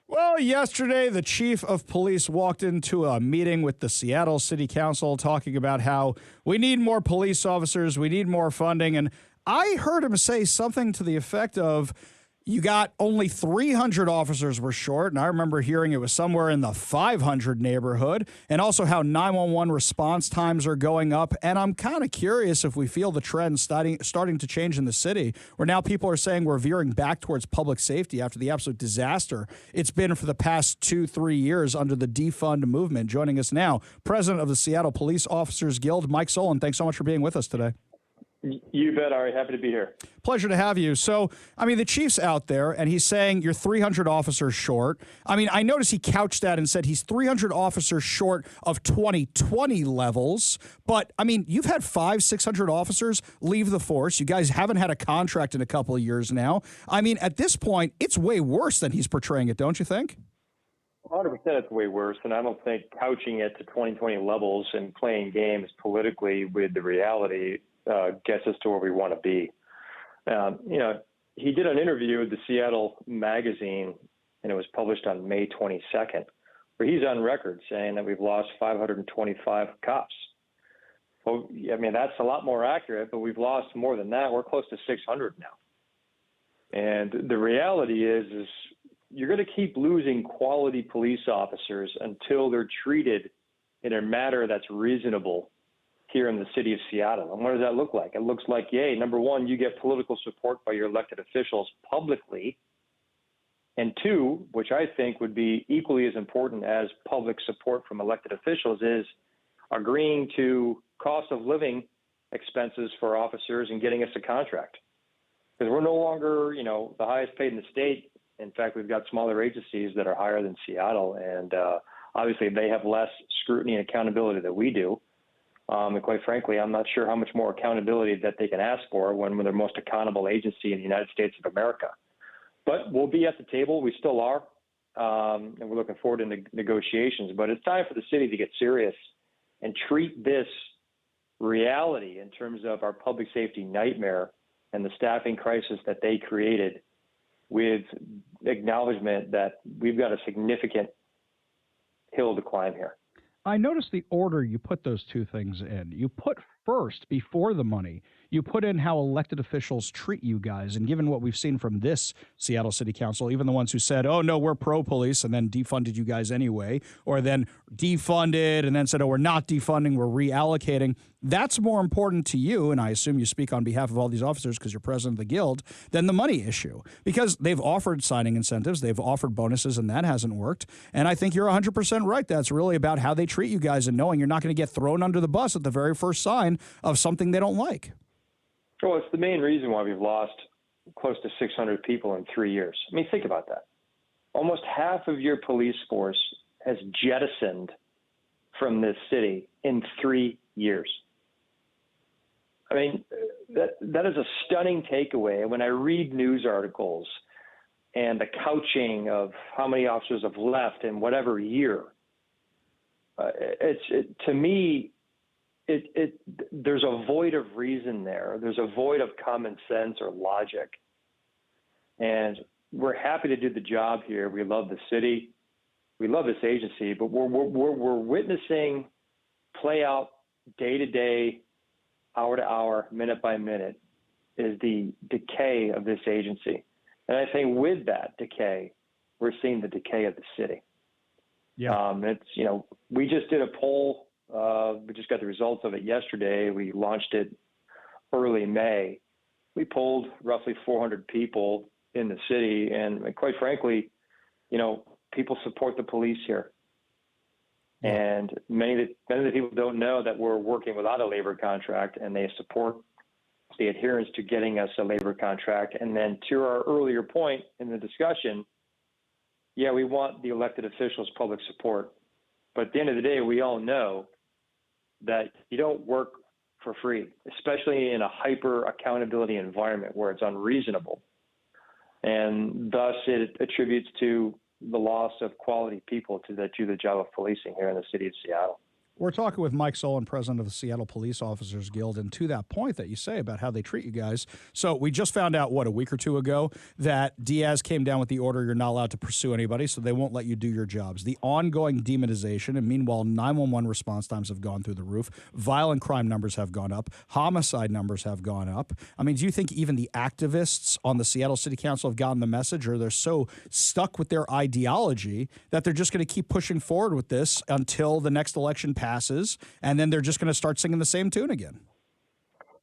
Well, yesterday, the chief of police walked into a meeting with the Seattle City Council talking about how we need more police officers, we need more funding. And I heard him say something to the effect of, you got only 300 officers were short. And I remember hearing it was somewhere in the 500 neighborhood, and also how 911 response times are going up. And I'm kind of curious if we feel the trend starting to change in the city, where now people are saying we're veering back towards public safety after the absolute disaster it's been for the past 2-3 years under the defund movement. Joining us now, president of the Seattle Police Officers Guild, Mike Solan. Thanks so much for being with us today. You bet, Ari. Happy to be here. Pleasure to have you. So, I mean, the chief's out there and he's saying you're 300 officers short. I mean, I noticed he couched that and said he's 300 officers short of 2020 levels. But, I mean, you've had 500-600 officers leave the force. You guys haven't had a contract in a couple of years now. I mean, at this point, it's way worse than he's portraying it, don't you think? 100% it's way worse, and I don't think couching it to 2020 levels and playing games politically with the reality gets us to where we want to be. He did an interview with the Seattle Magazine, and it was published on May 22nd, where he's on record saying that we've lost 525 cops. Well, I mean, that's a lot more accurate, but we've lost more than that. We're close to 600 now. And the reality is you're going to keep losing quality police officers until they're treated in a manner that's reasonable here in the city of Seattle. And what does that look like? It looks like, number one, you get political support by your elected officials publicly. And two, which I think would be equally as important as public support from elected officials, is agreeing to cost of living expenses for officers and getting us a contract. Because we're no longer, the highest paid in the state. In fact, we've got smaller agencies that are higher than Seattle. And obviously they have less scrutiny and accountability than we do. And quite frankly, I'm not sure how much more accountability that they can ask for when we're the most accountable agency in the United States of America. But we'll be at the table. We still are. And we're looking forward to negotiations. But it's time for the city to get serious and treat this reality in terms of our public safety nightmare and the staffing crisis that they created with acknowledgement that we've got a significant hill to climb here. I noticed the order you put those two things in. You put first, before the money, you put in how elected officials treat you guys. And given what we've seen from this Seattle City Council, even the ones who said, oh, no, we're pro-police, and then defunded you guys anyway, or then defunded and then said, oh, we're not defunding, we're reallocating. That's more important to you, and I assume you speak on behalf of all these officers because you're president of the Guild, than the money issue. Because they've offered signing incentives, they've offered bonuses, and that hasn't worked. And I think you're 100% right. That's really about how they treat you guys and knowing you're not going to get thrown under the bus at the very first sign of something they don't like. Well, it's the main reason why we've lost close to 600 people in 3 years. I mean, think about that. Almost half of your police force has jettisoned from this city in 3 years. I mean, that is a stunning takeaway. When I read news articles and the couching of how many officers have left in whatever year, to me, there's a void of reason there. There's a void of common sense or logic. And we're happy to do the job here. We love the city. We love this agency, but we're witnessing play out day to day, hour to hour, minute by minute, is the decay of this agency. And I think with that decay, we're seeing the decay of the city. Yeah. We just did a poll. We just got the results of it yesterday. We launched it early May. We polled roughly 400 people in the city, and quite frankly, people support the police here. And many of the people don't know that we're working without a labor contract, and they support the adherence to getting us a labor contract. And then to our earlier point in the discussion, we want the elected officials' public support. But at the end of the day, we all know that you don't work for free, especially in a hyper accountability environment where it's unreasonable. And thus it attributes to the loss of quality people that do the job of policing here in the city of Seattle. We're talking with Mike Solan, president of the Seattle Police Officers Guild, and to that point that you say about how they treat you guys. So we just found out, a week or two ago, that Diaz came down with the order you're not allowed to pursue anybody, so they won't let you do your jobs. The ongoing demonization, and meanwhile, 911 response times have gone through the roof. Violent crime numbers have gone up. Homicide numbers have gone up. I mean, do you think even the activists on the Seattle City Council have gotten the message, or they're so stuck with their ideology that they're just going to keep pushing forward with this until the next election passes, and then they're just going to start singing the same tune again?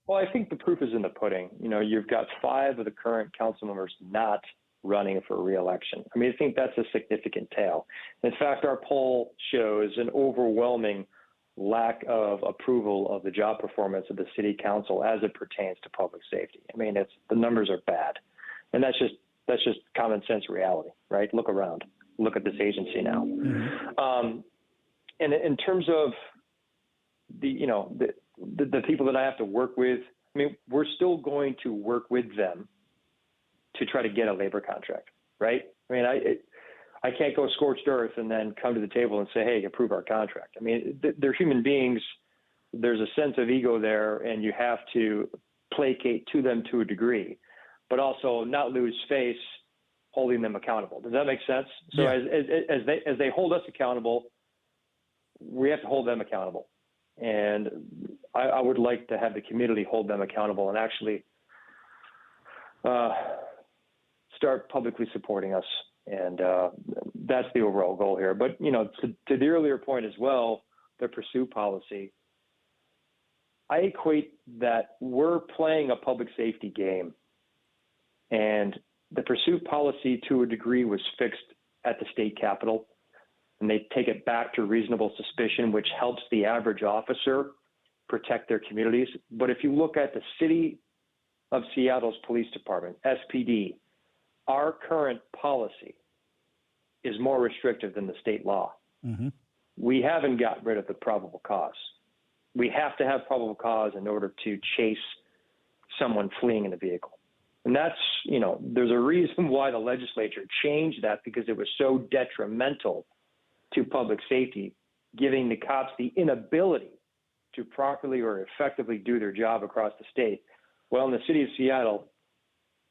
Well, I think the proof is in the pudding. You know, you've got 5 of the current council members not running for re-election. I mean, I think that's a significant tale. In fact, our poll shows an overwhelming lack of approval of the job performance of the city council as it pertains to public safety. I mean, the numbers are bad, and that's just common sense reality, right? Look around. Look at this agency now. Mm-hmm. And in terms of the people that I have to work with, I mean, we're still going to work with them to try to get a labor contract, right? I mean, I can't go scorched earth and then come to the table and say, hey, approve our contract. I mean, they're human beings. There's a sense of ego there, and you have to placate to them to a degree, but also not lose face holding them accountable. Does that make sense? So yeah. as they hold us accountable, we have to hold them accountable. And I would like to have the community hold them accountable and actually start publicly supporting us. And that's the overall goal here. But, you know, to the earlier point as well, the pursuit policy, I equate that we're playing a public safety game. And the pursuit policy, to a degree, was fixed at the state capitol. And they take it back to reasonable suspicion, which helps the average officer protect their communities. But if you look at the city of Seattle's police department, SPD, our current policy is more restrictive than the state law. Mm-hmm. We haven't got rid of the probable cause. We have to have probable cause in order to chase someone fleeing in a vehicle. And that's, you know, there's a reason why the legislature changed that, because it was so detrimental to public safety, giving the cops the inability to properly or effectively do their job across the state. Well, in the city of Seattle,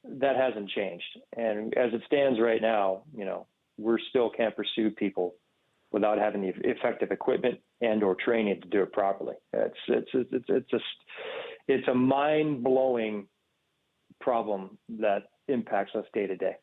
that hasn't changed. And as it stands right now, you know, we still can't pursue people without having the effective equipment and or training to do it properly. It's a mind-blowing problem that impacts us day to day.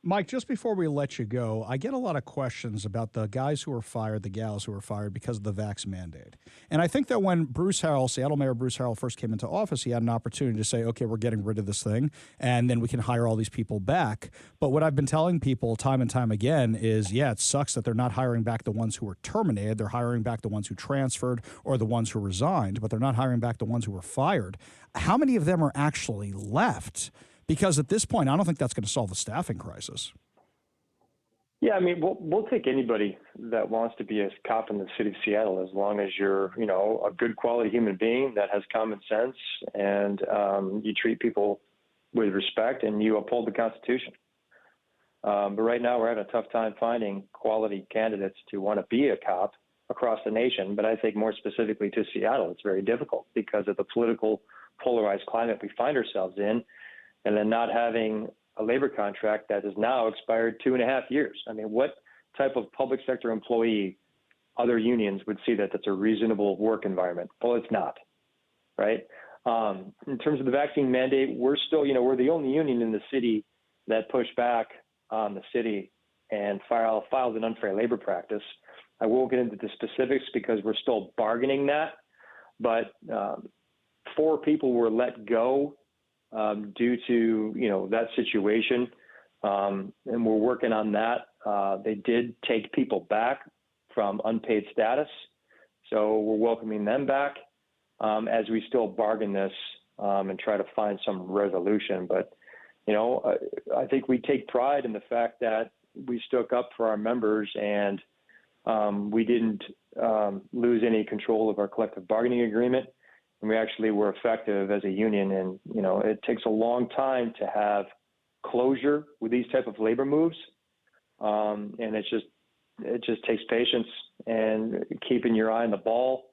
Mike, just before we let you go, I get a lot of questions about the guys who were fired, the gals who were fired because of the vax mandate. And I think that when Bruce Harrell, Seattle Mayor Bruce Harrell, first came into office, he had an opportunity to say, okay, we're getting rid of this thing, and then we can hire all these people back. But what I've been telling people time and time again is, yeah, it sucks that they're not hiring back the ones who were terminated. They're hiring back the ones who transferred or the ones who resigned, but they're not hiring back the ones who were fired. How many of them are actually left? Because at this point, I don't think that's going to solve the staffing crisis. Yeah, I mean, we'll take anybody that wants to be a cop in the city of Seattle, as long as you're, you know, a good quality human being that has common sense, and you treat people with respect and you uphold the Constitution. But right now, we're having a tough time finding quality candidates to want to be a cop across the nation. But I think more specifically to Seattle, it's very difficult because of the political polarized climate we find ourselves in. And then not having a labor contract that is now expired 2.5 years. I mean, what type of public sector employee, other unions would see that that's a reasonable work environment? Well, it's not, right? In terms of the vaccine mandate, we're still, you know, we're the only union in the city that pushed back on the city and filed an unfair labor practice. I won't get into the specifics because we're still bargaining that, but 4 people were let go due to, you know, that situation. And we're working on that. They did take people back from unpaid status. So we're welcoming them back as we still bargain this and try to find some resolution. But, you know, I think we take pride in the fact that we stuck up for our members and we didn't lose any control of our collective bargaining agreement. And we actually were effective as a union. And, you know, it takes a long time to have closure with these type of labor moves. And it's just it just takes patience and keeping your eye on the ball,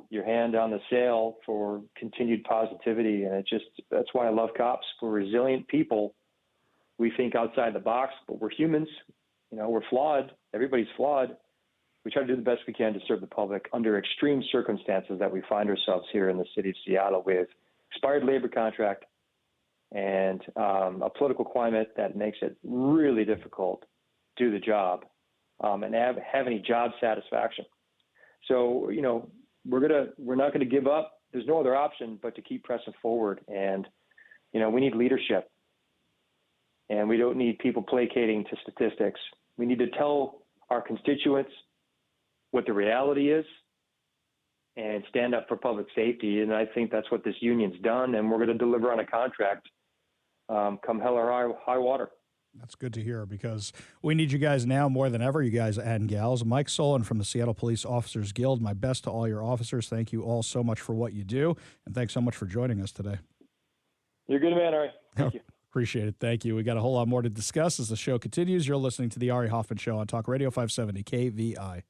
your hand on the sail for continued positivity. And that's why I love cops. We're resilient people. We think outside the box, but we're humans. We're flawed. Everybody's flawed. We try to do the best we can to serve the public under extreme circumstances that we find ourselves here in the city of Seattle, with expired labor contract and a political climate that makes it really difficult to do the job and have any job satisfaction. So, we're not going to give up. There's no other option but to keep pressing forward. And, we need leadership. And we don't need people placating to statistics. We need to tell our constituents what the reality is and stand up for public safety. And I think that's what this union's done. And we're going to deliver on a contract come hell or high water. That's good to hear, because we need you guys now more than ever, you guys and gals. Mike Solan from the Seattle Police Officers Guild. My best to all your officers. Thank you all so much for what you do. And thanks so much for joining us today. You're a good man, Ari. Thank you. Appreciate it. Thank you. We got a whole lot more to discuss as the show continues. You're listening to the Ari Hoffman Show on Talk Radio 570 KVI.